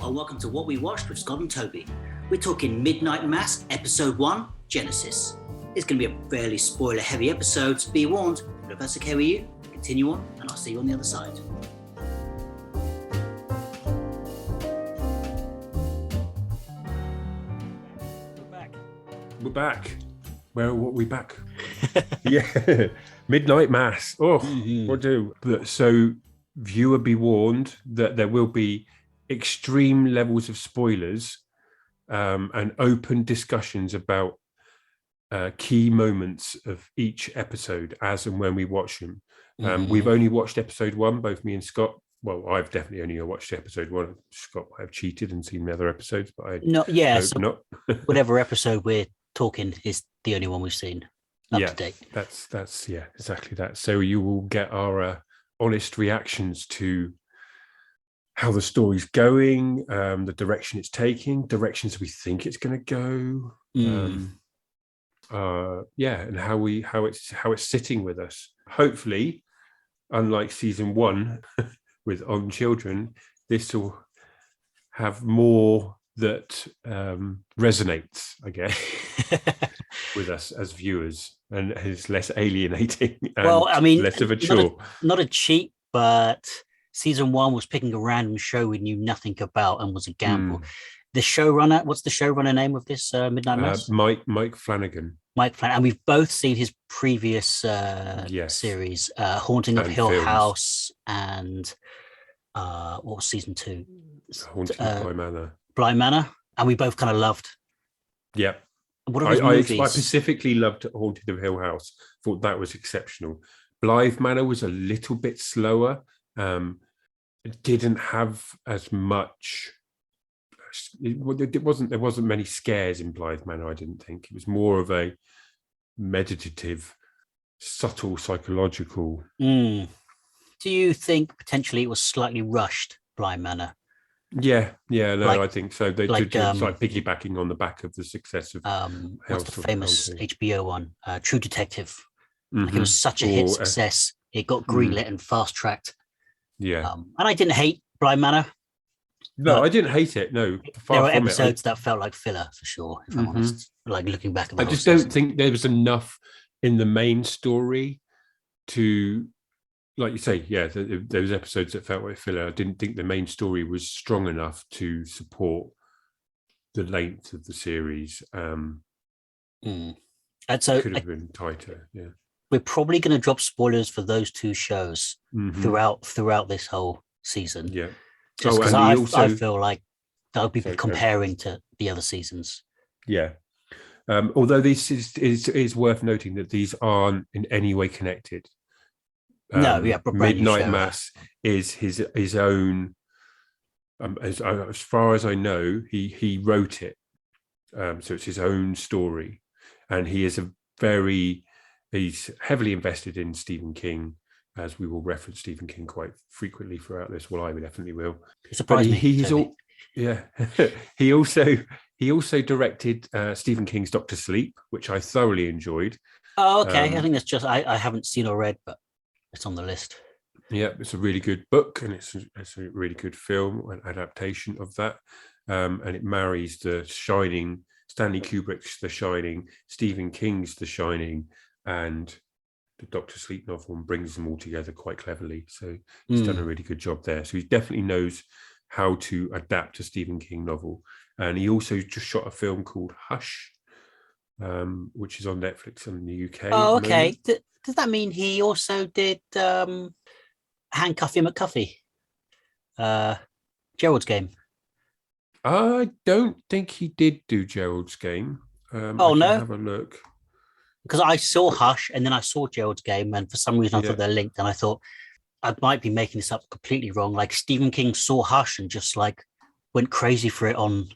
and welcome to What We Watched with Scott and Toby. We're talking Midnight Mass, Episode 1, Genesis. It's going to be a fairly spoiler-heavy episode, so be warned. But if that's okay with you, continue on, and I'll see you on the other side. We're back. Where are we back? Yeah, Midnight Mass. Oh, what do? So, viewer be warned that there will be extreme levels of spoilers and open discussions about key moments of each episode as and when we watch them. We've only watched episode 1, both me and Scott. Well, I've definitely only watched episode 1. Scott might have cheated and seen the other episodes, but I hope not. Whatever episode we're talking is the only one we've seen up to date. That's exactly that. So you will get our honest reactions to how the story's going, the direction it's taking, directions we think it's going to go, and how it's sitting with us. Hopefully, unlike season 1 with On Children, this will have more that resonates, I guess, with us as viewers, and is less alienating and less of a chore. Not a cheat, but season 1 was picking a random show we knew nothing about and was a gamble. The showrunner, what's the showrunner name of this Midnight Mass? Mike Flanagan. And we've both seen his previous series, Haunting of Hill films. House, and what was season 2? Haunting of Bly Manor. Bly Manor, and we both kind of loved. Yeah. What are his movies? I specifically loved Haunted of Hill House. Thought that was exceptional. Blythe Manor was a little bit slower. It didn't have as much. There wasn't many scares in Blythe Manor. I didn't think it was more of a meditative, subtle, psychological. Do you think potentially it was slightly rushed, Bly Manor? Yeah, I think so. They did piggybacking on the back of the success of what's the famous HBO one, True Detective. Like it was such a hit success. It got greenlit and fast tracked. Yeah, and I didn't hate Bly Manor. No, I didn't hate it. No, there were episodes that felt like filler for sure. If I'm honest, like looking back at I just don't think there was enough in the main story to. Like you say, there was episodes that felt like filler. I didn't think the main story was strong enough to support the length of the series. And so could have been tighter. Yeah, we're probably going to drop spoilers for those 2 shows throughout this whole season. Yeah, just because I feel like I'll be comparing to the other seasons. Yeah, although this is worth noting that these aren't in any way connected. Midnight Mass is his own. As far as I know, he wrote it, so it's his own story, and he's heavily invested in Stephen King, as we will reference Stephen King quite frequently throughout this. Well, I definitely will. He also directed Stephen King's Doctor Sleep, which I thoroughly enjoyed. Oh, okay. I think that's just I haven't seen or read, but it's on the list. Yeah, it's a really good book, and it's a really good film, an adaptation of that. And it marries The Shining, Stanley Kubrick's The Shining, Stephen King's The Shining, and the Doctor Sleep novel, and brings them all together quite cleverly. So he's done a really good job there. So he definitely knows how to adapt a Stephen King novel. And he also just shot a film called Hush, which is on Netflix in the UK. Oh, okay. Does that mean he also did Handcuffy McCuffy? Gerald's Game? I don't think he did do Gerald's Game. No? Have a look. Because I saw Hush and then I saw Gerald's Game, and for some reason I thought they're linked, and I thought I might be making this up completely wrong. Like Stephen King saw Hush and just like went crazy for it on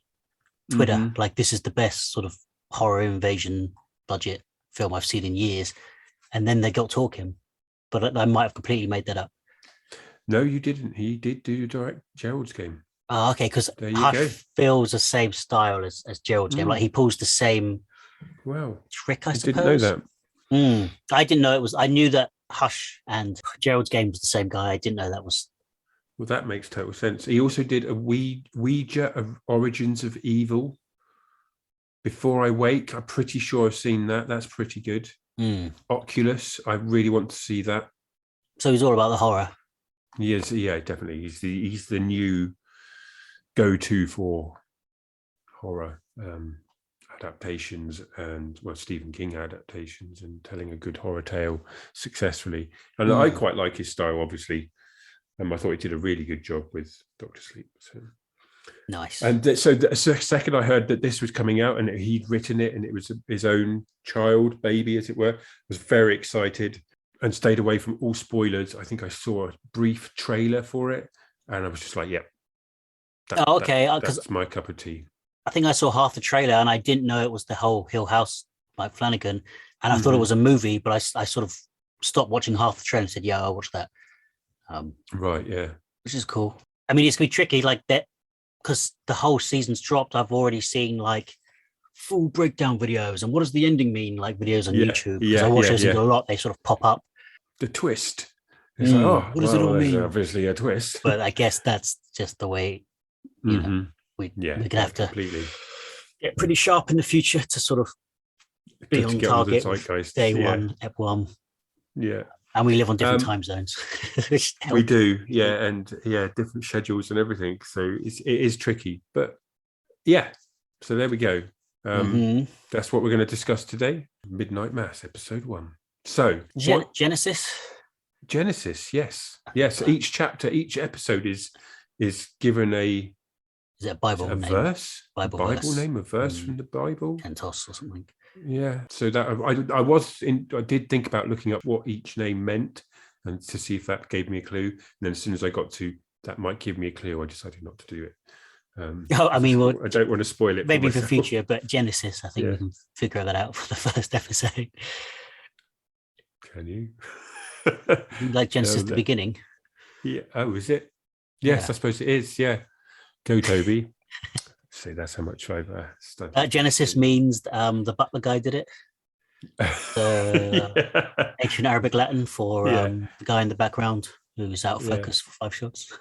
Twitter. Like, this is the best sort of horror invasion budget film I've seen in years. And then they got talking, but I might have completely made that up. No, you didn't. He did do direct Gerald's Game. Oh, okay, because Hush feels the same style as Gerald's Game. Like he pulls the same trick, I suppose. Didn't know that. I didn't know it was. I knew that Hush and Gerald's Game was the same guy. I didn't know that was Well, that makes total sense. He also did a Ouija of Origins of Evil. Before I Wake, I'm pretty sure I've seen that. That's pretty good. Oculus, I really want to see that. So he's all about the horror. He is, yeah, definitely. He's the new go-to for horror adaptations and Stephen King adaptations and telling a good horror tale successfully. And I quite like his style, obviously. I thought he did a really good job with Dr. Sleep. So. Nice. And so the second I heard that this was coming out and he'd written it and it was his own child, baby, as it were, I was very excited and stayed away from all spoilers. I think I saw a brief trailer for it and I was just like, yeah. That's my cup of tea. I think I saw half the trailer and I didn't know it was the whole Hill House, like Flanagan. And I thought it was a movie, but I sort of stopped watching half the trailer and said, yeah, I'll watch that. Right, yeah. Which is cool. I mean, it's going to be tricky like that because the whole season's dropped. I've already seen like full breakdown videos. And what does the ending mean? Like videos on YouTube. Because I watch those a lot. They sort of pop up. The twist. It's like, what does it all mean? Obviously a twist. But I guess that's just the way, you know, we're going to have to get pretty sharp in the future to sort of be on target with day one, EP1. Yeah. And we live on different time zones. We do, yeah, and different schedules and everything. So it is tricky, but yeah. So there we go. That's what we're going to discuss today. Midnight Mass, episode 1. So Genesis, yes. Each chapter, each episode is given a Bible name? Verse, Bible name, a verse from the Bible, Kentos or something. Yeah, so that I did think about looking up what each name meant and to see if that gave me a clue. And then as soon as I got to that might give me a clue, I decided not to do it. I mean, I don't want to spoil it. Maybe for future, but Genesis, I think we can figure that out for the first episode. Can you? Like Genesis, the beginning. Yeah. Oh, is it? Yes, I suppose it is. Yeah. Go, Toby. See, that's how much I've studied. Genesis means the butler guy did it. Ancient Arabic Latin for the guy in the background who's out of focus for 5 shots.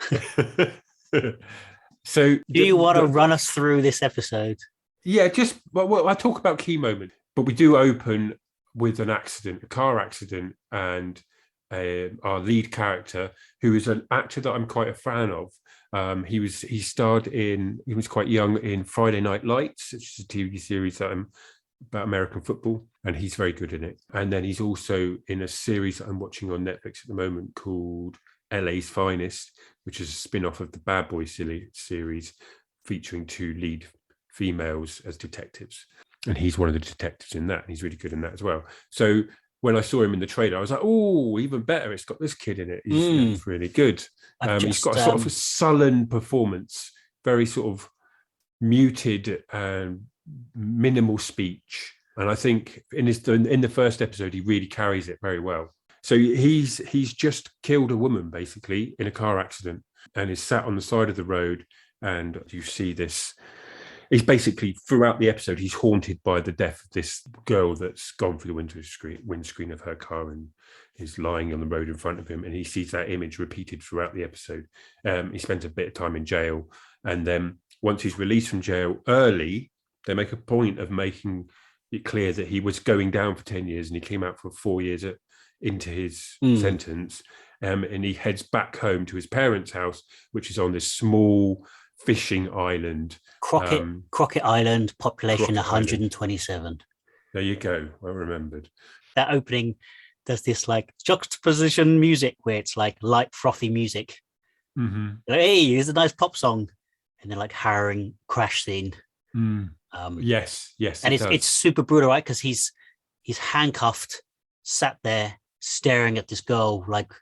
So do you want to run us through this episode? Yeah, I talk about key moment, but we do open with an accident, a car accident, and our lead character, who is an actor that I'm quite a fan of. He was quite young in Friday Night Lights, which is a TV series about American football, and he's very good in it. And then he's also in a series that I'm watching on Netflix at the moment called LA's Finest, which is a spin-off of the Bad Boys series featuring 2 lead females as detectives. And he's one of the detectives in that, and he's really good in that as well. So when I saw him in the trailer, I was like, oh, even better. It's got this kid in it. He's really good. He's got a sort of a sullen performance, very sort of muted and minimal speech. And I think in the first episode, he really carries it very well. So he's just killed a woman, basically, in a car accident and is sat on the side of the road. And you see this. He's basically, throughout the episode, he's haunted by the death of this girl that's gone through the windscreen of her car and is lying on the road in front of him. And he sees that image repeated throughout the episode. He spends a bit of time in jail. And then once he's released from jail early, they make a point of making it clear that he was going down for 10 years and he came out for 4 years into his sentence. And he heads back home to his parents' house, which is on this small fishing island. Crockett Island, population 127. Island. There you go. Well remembered. That opening does this like juxtaposition music where it's like light, frothy music. Like, hey, here's a nice pop song. And then like harrowing crash scene. Yes. And it's super brutal, right? Because he's handcuffed, sat there staring at this girl, like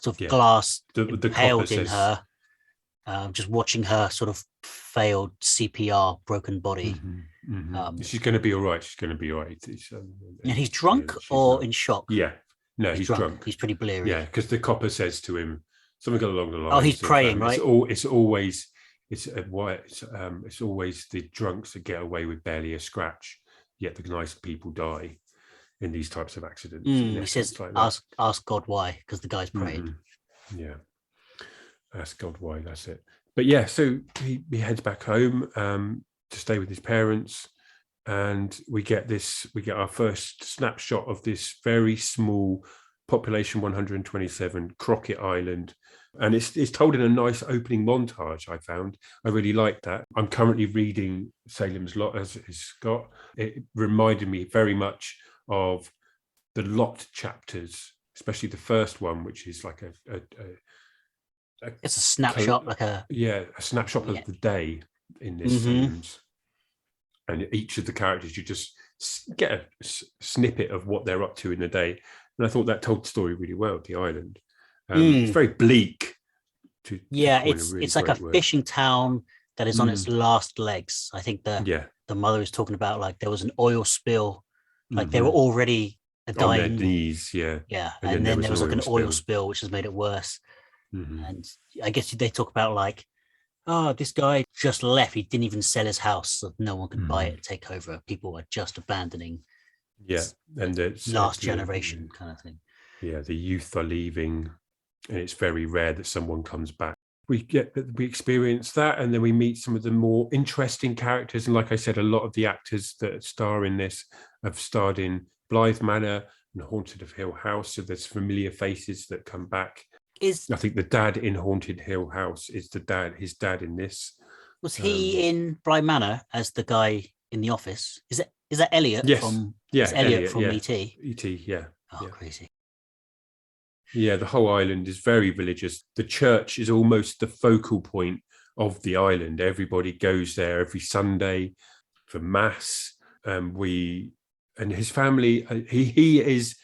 sort of glass impaled in her. Just watching her sort of failed CPR, broken body. She's going to be all right. She's going to be all right. And he's drunk or in shock? Yeah. No, he's drunk. He's pretty bleary. Yeah, because the copper says to him something along the lines. Oh, he's praying, right? It's always the drunks that get away with barely a scratch, yet the nice people die in these types of accidents. He says, like ask God why, because the guy's praying. Yeah. That's God why, that's it. But yeah, so he heads back home to stay with his parents, and we get our first snapshot of this very small population 127 Crockett Island, and it's told in a nice opening montage. I really like that. I'm currently reading Salem's Lot, as is Scott. It reminded me very much of the Lot chapters, especially the first one, which is like it's a snapshot, like a snapshot of the day in this Salem's. And each of the characters, you just get a snippet of what they're up to in the day. And I thought that told the story really well, the island. It's very bleak. It's like a fishing town that is on its last legs. I think the mother is talking about, like, there was an oil spill, like they were already dying. On their knees, yeah. And then there was like an oil spill, which has made it worse. And I guess they talk about, like, oh, this guy just left. He didn't even sell his house, so no one could buy it, take over. People were just abandoning. And it's last generation kind of thing. Yeah, the youth are leaving, and it's very rare that someone comes back. We experience that, and then we meet some of the more interesting characters. And like I said, a lot of the actors that star in this have starred in Blythe Manor and Haunted of Hill House, so there's familiar faces that come back. I think the dad in Haunted Hill House is his dad in this. Was he in Bly Manor as the guy in the office? Is that Elliot? Yes. From Elliot from ET. ET, yeah. Oh, crazy. Yeah, the whole island is very religious. The church is almost the focal point of the island. Everybody goes there every Sunday for mass. And his family, he's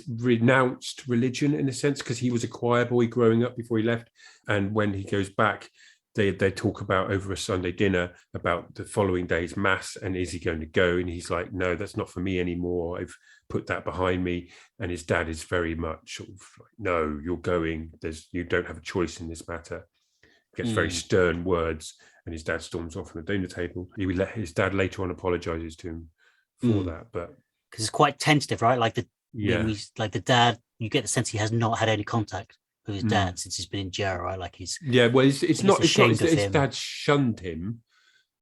renounced religion in a sense, because he was a choir boy growing up before he left. And when he goes back, they talk about over a Sunday dinner about the following day's mass, and is he going to go? And he's like, no, that's not for me anymore. I've put that behind me. And his dad is very much sort of like, no, you're going. You don't have a choice in this matter. Gets very stern words, and his dad storms off from the dinner table. His dad later on apologizes to him for that, but because it's quite tentative, right? Like the dad, you get the sense he has not had any contact with his dad since he's been in jail, right? Like it's not his dad shunned him,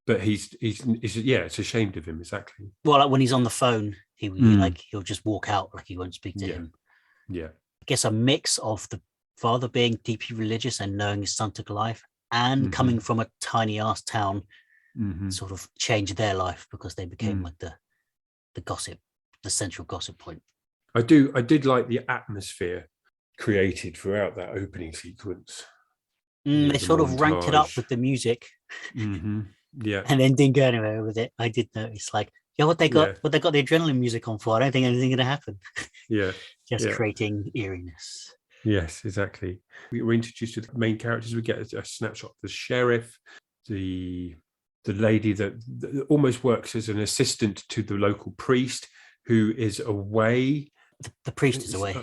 but it's ashamed of him, exactly. Well, like when he's on the phone, he'll just walk out, like he won't speak to him. Yeah, I guess a mix of the father being deeply religious and knowing his son took a life, and coming from a tiny ass town, sort of changed their life because they became like the gossip, the central gossip point. I did like the atmosphere created throughout that opening sequence. They sort of ranked it up with the music, and then didn't go anywhere with it. I did notice, like, what they got the adrenaline music on for. I don't think anything's going to happen. Just creating eeriness. Yes, exactly. We were introduced to the main characters. We get a snapshot of the sheriff, the lady that almost works as an assistant to the local priest, who is away. The priest is away.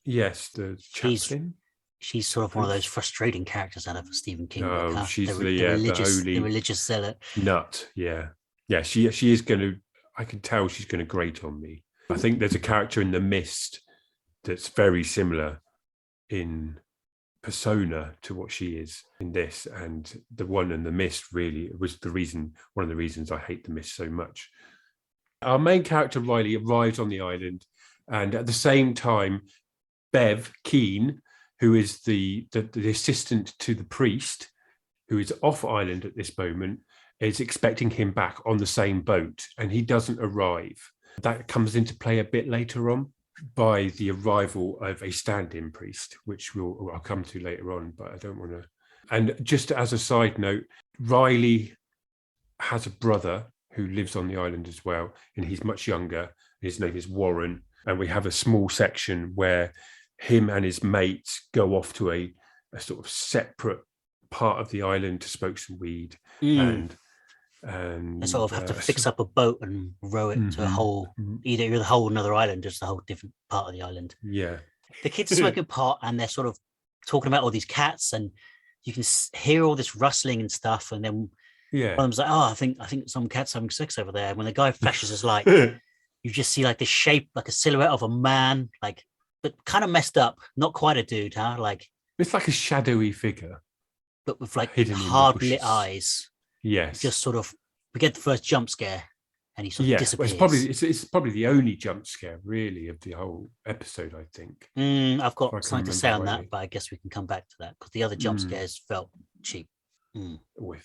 Yes, the chaplain. She's sort of one of those frustrating characters out of a Stephen King book. Oh, she's the religious zealot. Nut, yeah. She is going to. I can tell she's going to grate on me. I think there's a character in The Mist that's very similar in persona to what she is in this, and the one in The Mist really was one of the reasons I hate The Mist so much. Our main character Riley arrives on the island, and at the same time, Bev Keane, who is the assistant to the priest, who is off island at this moment, is expecting him back on the same boat, and he doesn't arrive. That comes into play a bit later on by the arrival of a stand-in priest, which I'll come to later on, but I don't want to. And just as a side note, Riley has a brother who lives on the island as well, and he's much younger. His name is Warren, and we have a small section where him and his mates go off to a sort of separate part of the island to smoke some weed, and they sort of have to fix up a boat and row it to a whole, either the whole another island, just a whole different part of the island. Yeah, the kids are smoking pot, and they're sort of talking about all these cats, and you can hear all this rustling and stuff, and then one of them's like, oh, I think some cat's having sex over there. And when the guy flashes his light, you just see like this shape, like a silhouette of a man, like, but kind of messed up, not quite a dude, huh? Like it's like a shadowy figure. but with like hidden in the hard lit bushes. eyes. Yes. Just sort of, we get the first jump scare and he sort of disappears. Well, it's probably the only jump scare really of the whole episode, I think. I've got something to say on that, but I guess we can come back to that because the other jump scares felt cheap.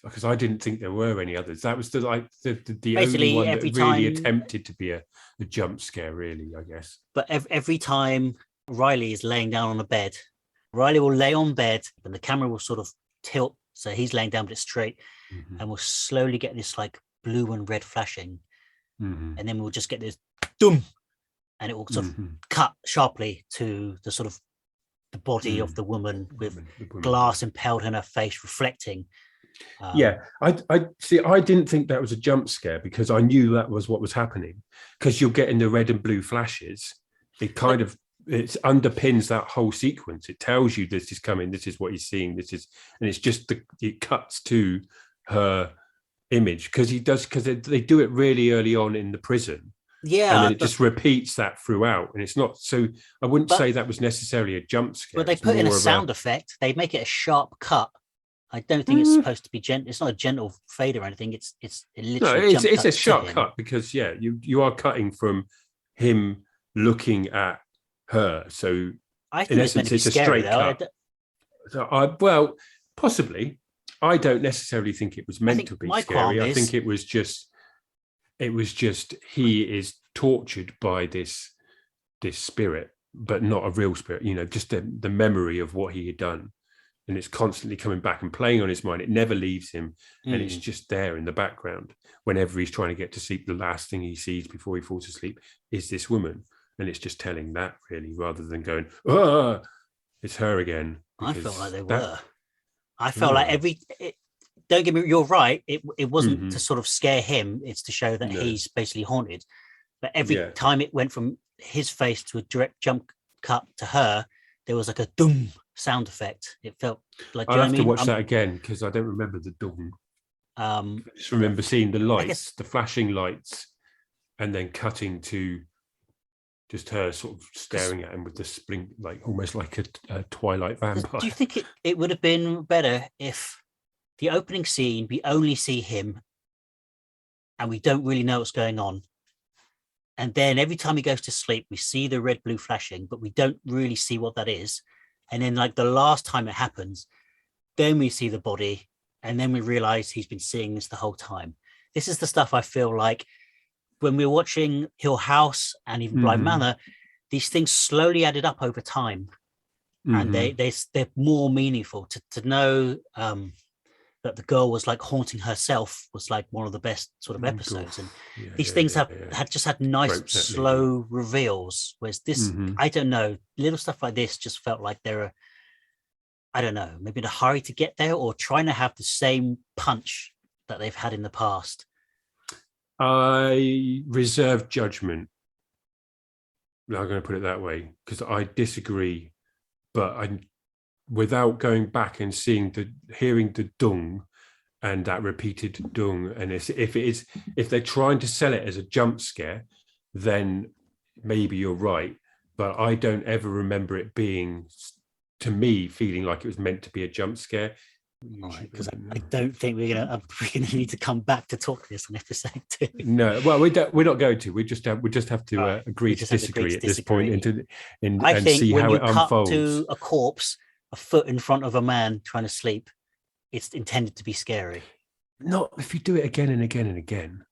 Because I didn't think there were any others. That was the Basically, only one every that really time, attempted to be a jump scare, really, I guess. But every time Riley is laying down on a bed, Riley will lay on bed and the camera will sort of tilt. So he's laying down, but it's straight. And we'll slowly get this like blue and red flashing. And then we'll just get this doom. And it will sort of cut sharply to the sort of the body of the woman with glass impaled in her face reflecting. I see. I didn't think that was a jump scare because I knew that was what was happening. Because you're getting the red and blue flashes. It kind of underpins that whole sequence. It tells you this is coming. This is what you're seeing. And it's just it cuts to her image because they do it really early on in the prison. Yeah, and then it just repeats that throughout, and it's not. So I wouldn't say that was necessarily a jump scare. But they put in a sound effect. They make it a sharp cut. I don't think it's supposed to be gentle. It's not a gentle fade or anything. It's literally. No, it's a sharp cut because you are cutting from him looking at her. So I think in essence, it's a straight cut. So possibly. I don't necessarily think it was meant to be scary. I think it was just he is tortured by this spirit, but not a real spirit, just the memory of what he had done. And it's constantly coming back and playing on his mind. It never leaves him. And it's just there in the background. Whenever he's trying to get to sleep, the last thing he sees before he falls asleep is this woman. And it's just telling that really, rather than going, it's her again. I felt like they were. I felt like don't get me, you're right. It wasn't to sort of scare him. It's to show that he's basically haunted. But every time it went from his face to a direct jump cut to her, there was like a doom sound effect. It felt like, I'll have to watch that again because I don't remember the doom. I just remember seeing the lights, the flashing lights, and then cutting to just her sort of staring at him with the spring, like almost like a Twilight vampire. Do you think it would have been better if the opening scene, we only see him and we don't really know what's going on? And then every time he goes to sleep, we see the red, blue flashing, but we don't really see what that is. And then like the last time it happens, then we see the body and then we realize he's been seeing this the whole time. This is the stuff I feel like when we're watching Hill House and even Blind Manor, these things slowly added up over time. And they're more meaningful to know that the girl was like haunting herself was like one of the best sort of episodes. And these things had just had nice slow reveals. Whereas this, I don't know, little stuff like this just felt like they're, I don't know, maybe in a hurry to get there or trying to have the same punch that they've had in the past. I reserve judgment. I'm going to put it that way because I disagree, but without going back and hearing the dung and that repeated dung, and if they're trying to sell it as a jump scare, then maybe you're right. But I don't ever remember it being, to me, feeling like it was meant to be a jump scare. Because I don't think we're gonna need to come back to talk this on episode 2. No, well, we're not going to. We just have to agree to disagree at this point and see how it unfolds. To a corpse, a foot in front of a man trying to sleep, it's intended to be scary. Not if you do it again and again and again.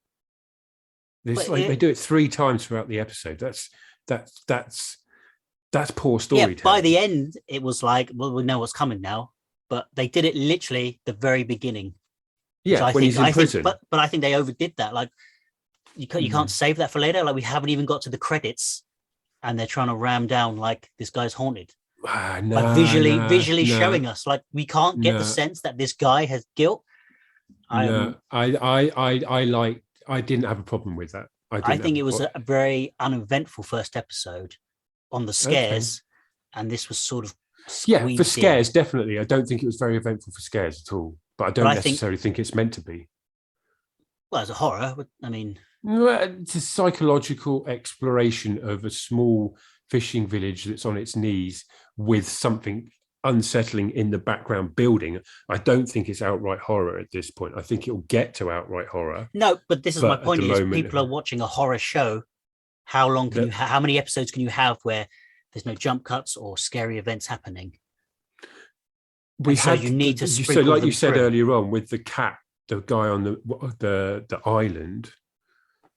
They do it 3 times throughout the episode. That's poor storytelling. Yeah, by the end, it was like, well, we know what's coming now. But they did it literally the very beginning. Yeah, when he's in prison. But I think they overdid that. Like, you can't save that for later. Like, we haven't even got to the credits, and they're trying to ram down like this guy's haunted. Visually showing us, like, we can't get the sense that this guy has guilt. I didn't have a problem with that. I think it was a very uneventful first episode on the scares, and this was sort of. Yeah, for scares, definitely. I don't think it was very eventful for scares at all, but I don't necessarily think it's meant to be. Well, as a horror, I mean... It's a psychological exploration of a small fishing village that's on its knees with something unsettling in the background building. I don't think it's outright horror at this point. I think it'll get to outright horror. No, but this is my point: is moment, people are watching a horror show. How long can how many episodes can you have where there's no jump cuts or scary events happening? So you need to sprinkle like you said through. earlier on with the cat, the guy on the island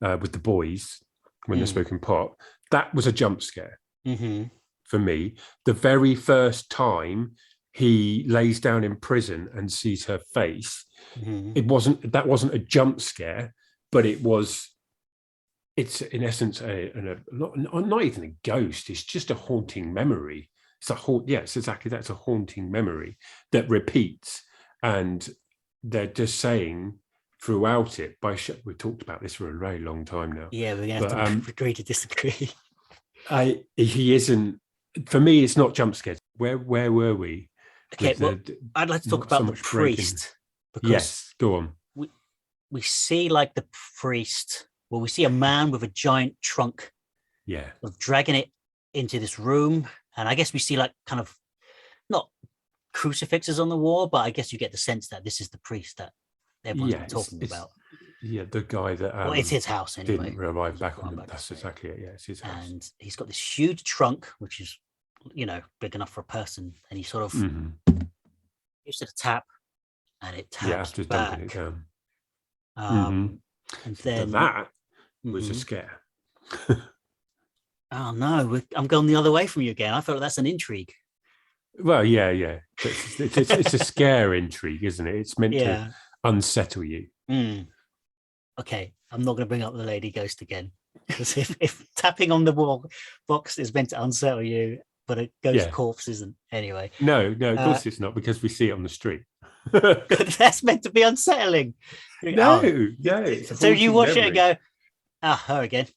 with the boys when they're smoking pot. That was a jump scare for me. The very first time he lays down in prison and sees her face, that wasn't a jump scare, but it's in essence not even a ghost. It's just a haunting memory. It's exactly that's a haunting memory that repeats, and they're just saying throughout it. We've talked about this for a very long time now. Yeah, we're gonna have to agree to disagree. He isn't. For me, it's not jump scares. Where were we? Okay, I'd like to talk about the priest. Because yes, go on. We see like the priest. Well, we see a man with a giant trunk. Yeah, of dragging it into this room. And I guess we see like kind of not crucifixes on the wall, but I guess you get the sense that this is the priest that everyone's been talking about. Yeah, the guy that well, it's his house anyway. Didn't arrive back on him. That's exactly it. Yeah, it's his house. And he's got this huge trunk, which is, big enough for a person. And he sort of gives it a tap, and it taps after back. dumping it down. And then that was a scare. Oh no, I'm going the other way from you again. I felt like that's an intrigue. Well, yeah. It's a scare intrigue, isn't it? It's meant to unsettle you. Okay, I'm not going to bring up the lady ghost again, because if tapping on the wall box is meant to unsettle you, but a ghost corpse isn't. Anyway, no, of course it's not, because we see it on the street. That's meant to be unsettling. No. So you watch it and go, her again.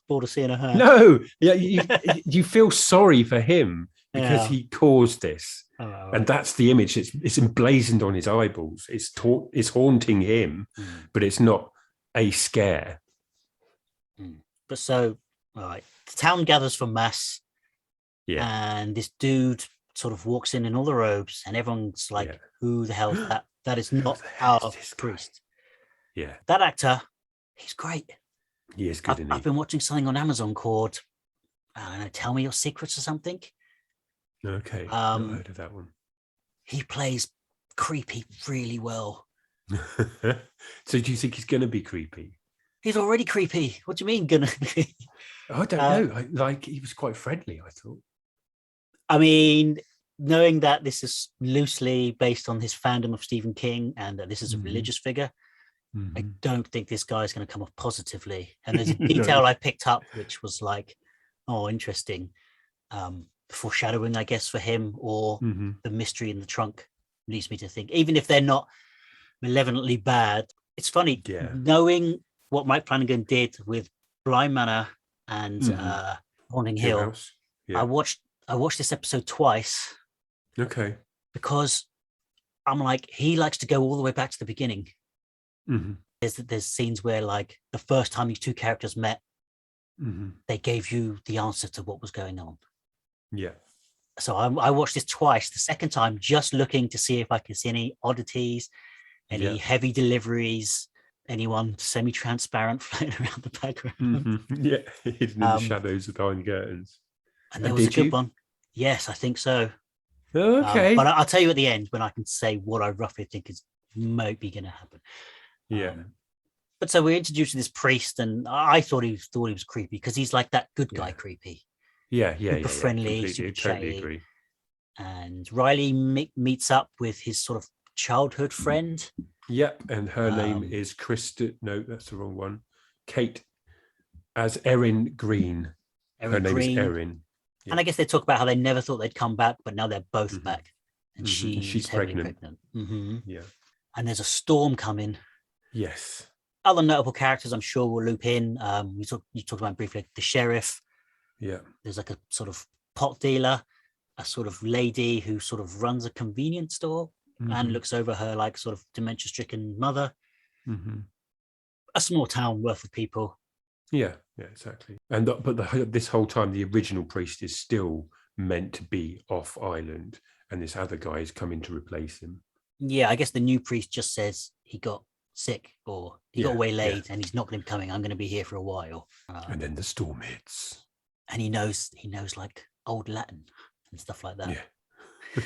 Bored of seeing her. No, you feel sorry for him because he caused this, and that's the image. It's emblazoned on his eyeballs. It's haunting him, but it's not a scare. But so, all right, the town gathers for mass, and this dude sort of walks in all the robes, and everyone's like, "Who the hell is that? That is not our priest." Yeah, that actor, he's great. He is good. I've been watching something on Amazon called, I don't know, Tell Me Your Secrets or something. Okay, I've not heard of that one. He plays creepy really well. So do you think he's going to be creepy? He's already creepy. What do you mean, gonna be? I don't know. He was quite friendly, I thought. I mean, knowing that this is loosely based on his fandom of Stephen King and that this is a religious figure, I don't think this guy is going to come off positively. And there's a detail I picked up, which was like, oh, interesting. Foreshadowing, I guess, for him, or the mystery in the trunk leads me to think, even if they're not malevolently bad, it's funny knowing what Mike Flanagan did with Blind Manor and Haunting Hill. I watched this episode twice. Okay. Because I'm like, he likes to go all the way back to the beginning. There's scenes where, like, the first time these two characters met, they gave you the answer to what was going on. Yeah. So I watched this twice. The second time, just looking to see if I could see any oddities, any heavy deliveries, anyone semi-transparent floating around the background. Yeah, hidden in the shadows behind curtains. And there was a good one. Yes, I think so. Okay. But I'll tell you at the end when I can say what I roughly think is might be going to happen. Yeah. But so we're introduced to this priest, and I thought he was creepy because he's like that good guy creepy. Yeah. Super friendly, super totally agree. And Riley meets up with his sort of childhood friend. Yep, and her name is Krista. No, that's the wrong one. Kate, as Erin Green. Her name is Erin. Yeah. And I guess they talk about how they never thought they'd come back, but now they're both back. And she's pregnant. Yeah. And there's a storm coming. Yes. Other notable characters I'm sure will loop in. You talked about briefly the sheriff. Yeah. There's like a sort of pot dealer, a sort of lady who sort of runs a convenience store and looks over her like sort of dementia-stricken mother. A small town worth of people. Yeah, exactly. And but this whole time, the original priest is still meant to be off island, and this other guy is coming to replace him. Yeah, I guess the new priest just says he got sick or he got waylaid and he's not going to be coming. I'm going to be here for a while. And then the storm hits. And he knows like old Latin and stuff like that. Yeah.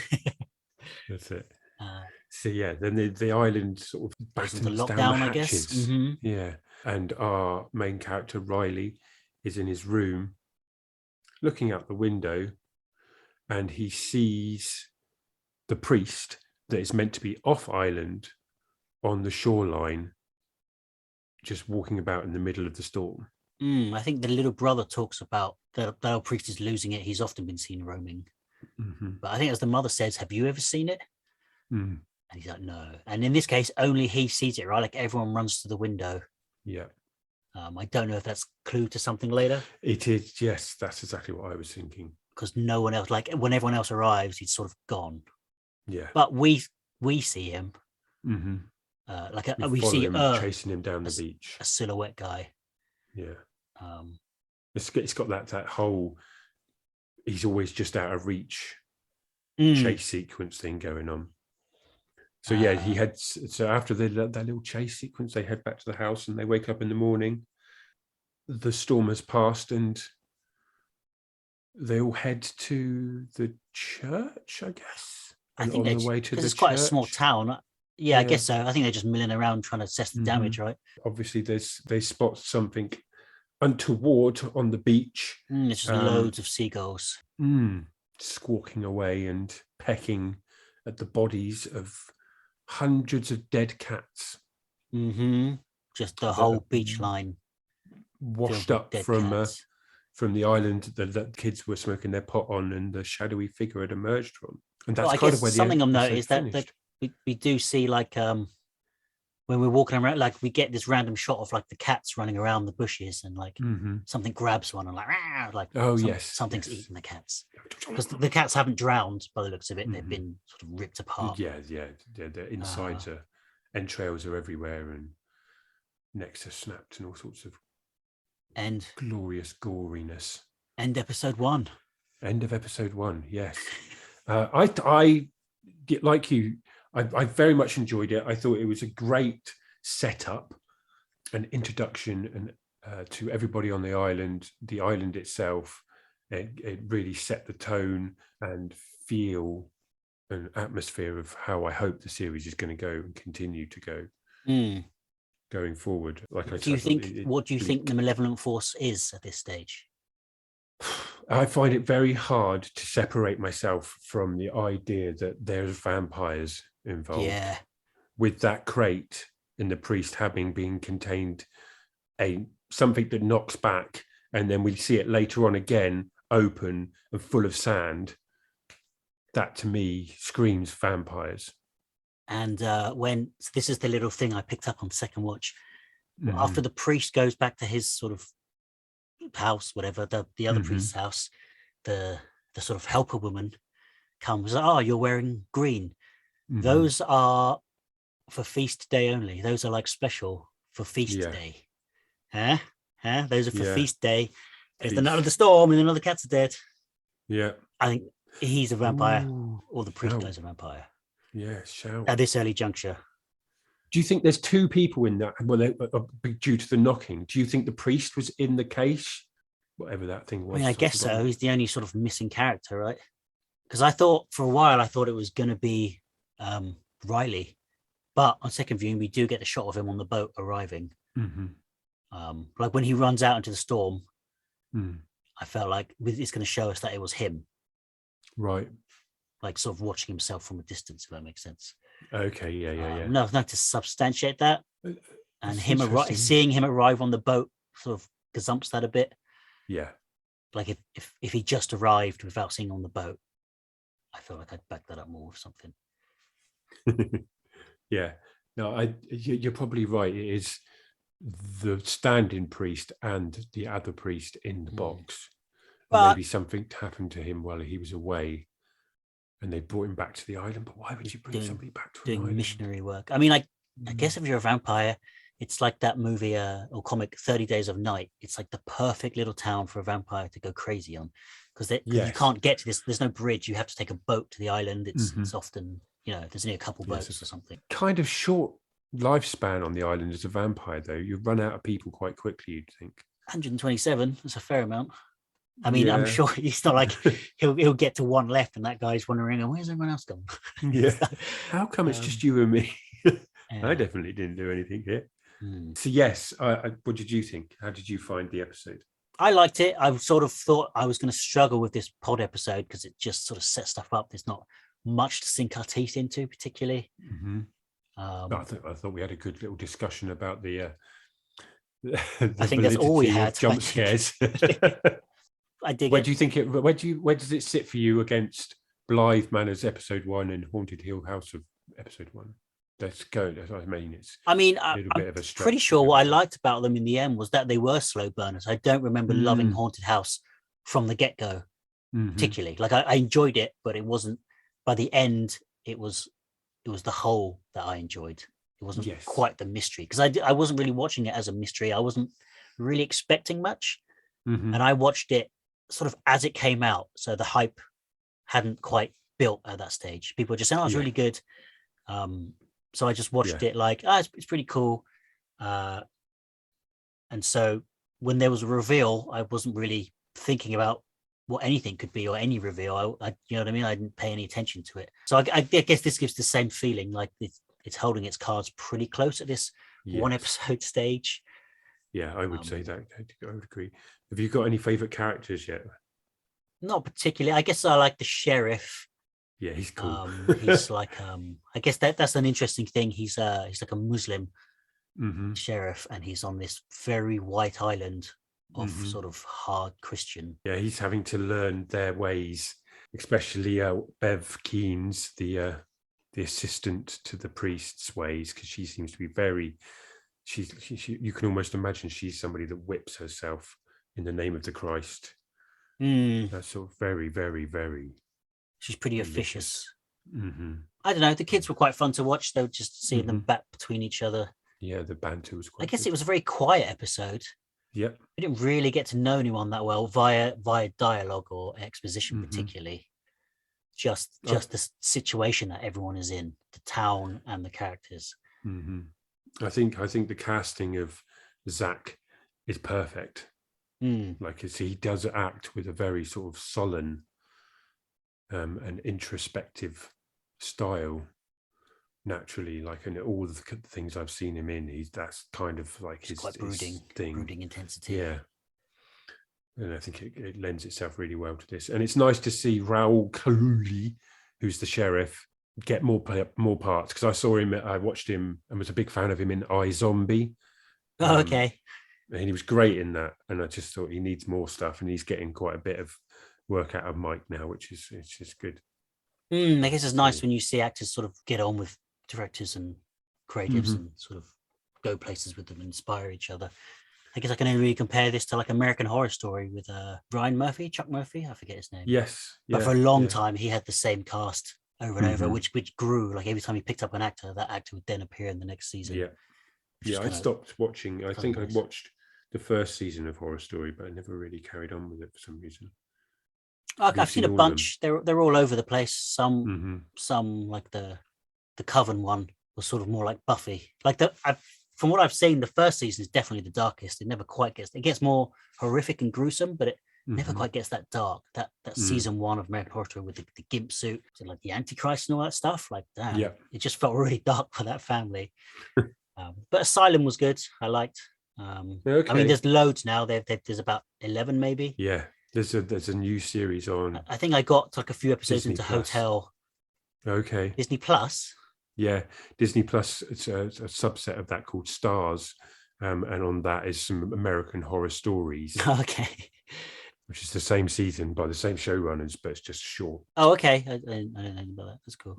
That's it. So yeah, then the island sort of battens down the hatches. Mm-hmm. Yeah. And our main character, Riley, is in his room looking out the window, and he sees the priest that is meant to be off island on the shoreline, just walking about in the middle of the storm. I think the little brother talks about the old priest is losing it. He's often been seen roaming. Mm-hmm. But I think as the mother says, have you ever seen it? Mm. And he's like, no. And in this case, only he sees it, right? Like everyone runs to the window. Yeah. I don't know if that's a clue to something later. It is, yes. That's exactly what I was thinking. Because no one else, like when everyone else arrives, he's sort of gone. Yeah. But we see him. Mm-hmm. We see him chasing him down the beach. A silhouette guy. Yeah. It's got that whole he's always just out of reach chase sequence thing going on. So yeah, he heads. So after that little chase sequence, they head back to the house and they wake up in the morning. The storm has passed and they all head to the church, I guess. I think on the way to the it's quite a small town. Yeah, I guess so. I think they're just milling around trying to assess the damage, right? Obviously, they spot something untoward on the beach. It's just loads of seagulls squawking away and pecking at the bodies of hundreds of dead cats. Just the whole beach line washed up from the island that the kids were smoking their pot on, and the shadowy figure had emerged from. And that's kind of where something I've noticed that we do see, like when we're walking around, like we get this random shot of like the cats running around the bushes, and like something grabs one and something's eating the cats, because the cats haven't drowned by the looks of it. They've been sort of ripped apart. Their insides are, entrails are everywhere, and necks are snapped, and all sorts of glorious goriness. End episode 1. End of episode 1. Yes. I like you. I very much enjoyed it. I thought it was a great setup, an introduction, and to everybody on the island itself. It really set the tone and feel an atmosphere of how I hope the series is going to go and continue to go going forward. Like I said, what do you think the malevolent force is at this stage? I find it very hard to separate myself from the idea that there's vampires involved. Yeah. With that crate and the priest having been contained something that knocks back, and then we see it later on again, open and full of sand. That to me screams vampires. And this is the little thing I picked up on second watch. After the priest goes back to his sort of house, whatever, the other priest's house, the sort of helper woman comes. Oh, you're wearing green. Those are for feast day only. Those are like special for feast day. Those are for feast day. There's the night of the storm, and another cats are dead. Yeah, I think he's a vampire, or the priest guy's a vampire. Yeah, shout at this early juncture. Do you think there's two people in that? Well, due to the knocking, do you think the priest was in the case? Whatever that thing was. I mean, I guess so. He's the only sort of missing character, right? Because I thought for a while, it was going to be Riley, but on second viewing, we do get a shot of him on the boat arriving. Like when he runs out into the storm, I felt like it's going to show us that it was him, right? Like sort of watching himself from a distance, if that makes sense. Okay, yeah. No, to substantiate that, and seeing him arrive on the boat sort of gazumps that a bit. Yeah, like if he just arrived without seeing on the boat, I feel like I'd back that up more with something. Yeah, no, you're probably right. It is the stand-in priest and the other priest in the box. But maybe something happened to him while he was away, and they brought him back to the island. But why would you bring somebody back to an island? Missionary work? I mean, I guess if you're a vampire, It's like that movie or comic 30 Days of Night. It's like the perfect little town for a vampire to go crazy on, because you can't get to this. There's no bridge. You have to take a boat to the island. It's often, there's only a couple boats or something. Kind of short lifespan on the island as a vampire, though. You run out of people quite quickly, you'd think. 127, that's a fair amount. I mean, I'm sure it's not like he'll get to one left and that guy's wandering and where's everyone else gone? Yeah. How come it's just you and me? I definitely didn't do anything here. So yes, what did you think? How did you find the episode? I liked it. I sort of thought I was going to struggle with this pod episode because it just sort of sets stuff up. There's not much to sink our teeth into, particularly. I thought we had a good little discussion about the I think that's all we had. Jump scares. I dig where it. do you think it? Where does it sit for you against Blythe Manor's episode 1 and Haunted Hill House of episode 1? Let's go. I'm pretty sure what I liked about them in the end was that they were slow burners. I don't remember loving Haunted House from the get-go, particularly. Like I enjoyed it, but it wasn't. By the end, it was the whole that I enjoyed. It wasn't quite the mystery, because I wasn't really watching it as a mystery. I wasn't really expecting much, and I watched it sort of as it came out. So the hype hadn't quite built at that stage. People were just saying, "Oh, it's really good." So I just watched it like, it's pretty cool. And so when there was a reveal, I wasn't really thinking about what anything could be or any reveal. I you know what I mean? I didn't pay any attention to it. So I guess this gives the same feeling, like it's holding its cards pretty close at this one episode stage. Yeah, I would say that. I would agree. Have you got any favorite characters yet? Not particularly. I guess I like the sheriff. Yeah, he's cool. He's like, I guess that's an interesting thing. He's like a Muslim sheriff, and he's on this very white island of sort of hard Christian. Yeah, he's having to learn their ways, especially Bev Keenes, the assistant to the priest's ways, because she seems to be very. She you can almost imagine she's somebody that whips herself in the name of the Christ. That's sort of very, very, very. She's pretty officious. I don't know. The kids were quite fun to watch. They were just seeing them bat between each other. Yeah, the banter was quite. I guess it was a very quiet episode. Yep. We didn't really get to know anyone that well via dialogue or exposition, particularly. Just the situation that everyone is in, the town and the characters. I think the casting of Zach is perfect. Like he does act with a very sort of sullen and introspective style naturally, like in all the things I've seen him in, that's kind of like his thing. Brooding intensity. Yeah. And I think it lends itself really well to this. And it's nice to see Raoul Kaluli, who's the sheriff, get more parts, because I watched him and was a big fan of him in iZombie. Okay. And he was great in that. And I just thought he needs more stuff, and he's getting quite a bit of work out of Mike now, which is just good. I guess it's nice when you see actors sort of get on with directors and creatives and sort of go places with them and inspire each other. I guess I can only really compare this to like American Horror Story with Chuck Murphy, I forget his name. Yes. But for a long time he had the same cast over and over, which grew. Like every time he picked up an actor, that actor would then appear in the next season. Yeah, I stopped watching. I think I watched the first season of Horror Story, but I never really carried on with it for some reason. I've seen a bunch. They're all over the place. Some like the Coven one was sort of more like Buffy. Like from what I've seen, the first season is definitely the darkest. It never quite gets. It gets more horrific and gruesome, but it never quite gets that dark. That season 1 of American Horror Story with the gimp suit, and like the Antichrist and all that stuff. Like damn, it just felt really dark for that family. But Asylum was good. I liked. Okay. I mean, there's loads now. There's about 11 maybe. Yeah. There's a new series on. I think I got like a few episodes Disney into Plus. Hotel. Okay. Disney Plus. Yeah, Disney Plus. It's a subset of that called Stars, and on that is some American Horror Stories. Okay. Which is the same season by the same showrunners, but it's just short. Oh, okay. I don't know about that. That's cool.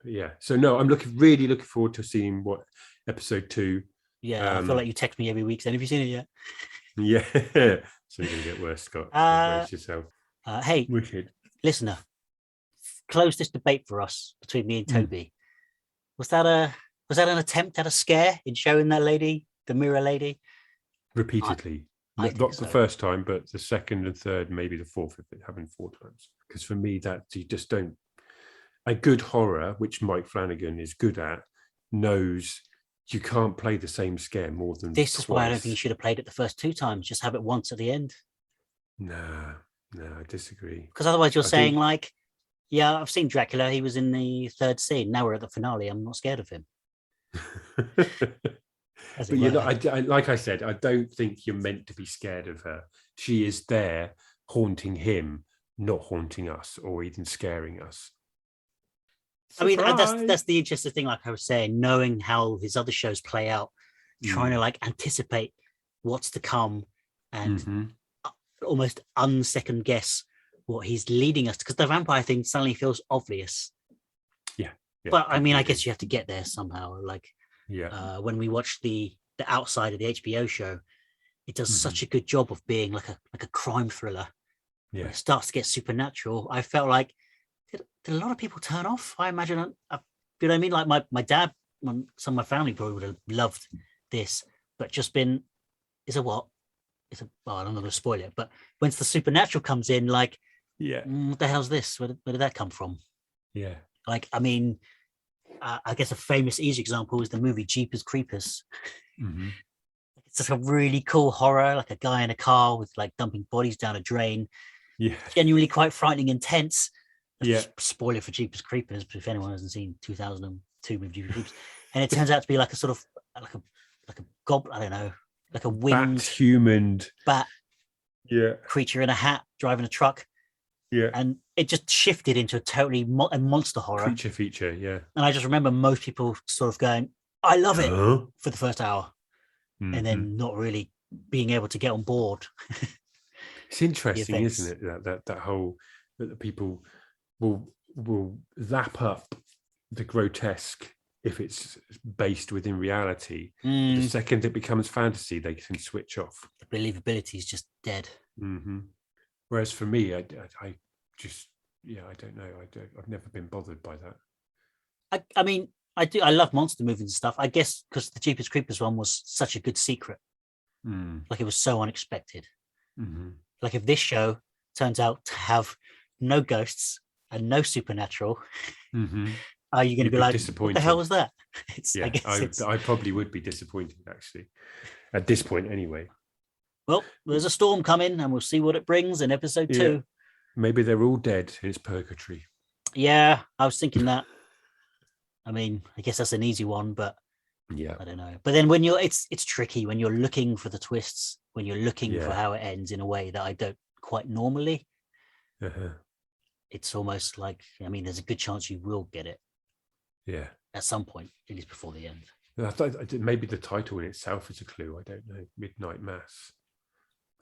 But yeah. So no, I'm really looking forward to seeing what episode 2. Yeah, I feel like you text me every week saying, "Have you seen it yet?" Yeah. So you're gonna get worse, Scott. Brace yourself. Hey, wicked listener, close this debate for us between me and Toby. Was that an attempt at a scare in showing that lady the mirror lady. Repeatedly. I Not think the so. first time, but the second and third, maybe the fourth, if it happened 4 times. Because for me, that you just don't. A good horror, which Mike Flanagan is good at, knows you can't play the same scare more than This is why I don't think you twice. should have played it the first 2 times. Just have it once at the end. No, I disagree. Because otherwise you're I saying think- like, yeah, I've seen Dracula. He was in the 3rd scene. Now we're at the finale. I'm not scared of him. As it But you know, were. I like I said, I don't think you're meant to be scared of her. She is there haunting him, not haunting us or even scaring us. I mean, Surprise! that's the interesting thing. Like I was saying, knowing how his other shows play out, trying to like anticipate what's to come, and almost unsecond guess what he's leading us to. Because the vampire thing suddenly feels obvious. Yeah, but I mean, I guess you have to get there somehow. Like, when we watch the outside of the HBO show, it does such a good job of being like a crime thriller. Yeah, when it starts to get supernatural. I felt like did a lot of people turn off? I imagine. You know what I mean? Like my dad, some of my family probably would have loved this, but just been, is a what? Well, I'm not going to spoil it, but once the supernatural comes in, like, what the hell's this? Where did that come from? Yeah. Like, I mean, I guess a famous, easy example is the movie Jeepers Creepers. It's just a really cool horror, like a guy in a car with like dumping bodies down a drain. Yeah. Genuinely quite frightening, intense. Yeah. Spoiler for Jeepers Creepers, but if anyone hasn't seen 2002 movie Jeepers Creepers, and it turns out to be like a sort of like a goblin, I don't know, like a winged bat-humaned creature in a hat driving a truck. Yeah. And it just shifted into a totally a monster horror. Creature feature, yeah. And I just remember most people sort of going, I love it for the first hour. And then not really being able to get on board. It's interesting, isn't it? That whole, that the people will lap up the grotesque if it's based within reality. The second it becomes fantasy, they can switch off. The believability is just dead. Whereas for me, I just, I don't know. I've never been bothered by that. I mean, I love monster movies and stuff. I guess because the Jeepers Creepers one was such a good secret. Like it was so unexpected. Like if this show turns out to have no ghosts and no supernatural, are you going to be like, what the hell was that? I probably would be disappointed, actually, at this point anyway. Well, there's a storm coming and we'll see what it brings in episode 2. Maybe they're all dead in its purgatory. Yeah, I was thinking that. I mean, I guess that's an easy one, but I don't know. But then when it's tricky when you're looking for the twists, when you're looking for how it ends in a way that I don't quite normally. It's almost like, I mean, there's a good chance you will get it. Yeah. At some point, at least before the end. I thought maybe the title in itself is a clue. I don't know. Midnight Mass.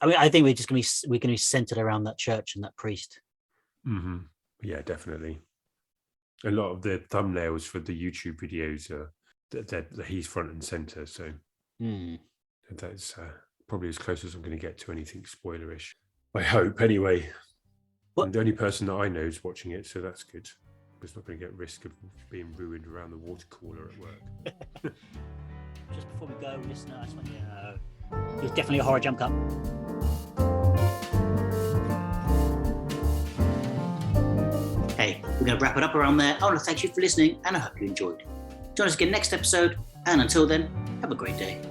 I mean, I think we're going to be centered around that church and that priest. Yeah, definitely. A lot of the thumbnails for the YouTube videos are that he's front and center. So that's probably as close as I'm going to get to anything spoilerish. I hope, anyway. And the only person that I know is watching it, so that's good. It's not going to get risk of being ruined around the water cooler at work. Just before we go, listener, I just want you to know it was definitely a horror jump cut. Hey, we're going to wrap it up around there. I want to thank you for listening, and I hope you enjoyed. Join us again next episode, and until then, have a great day.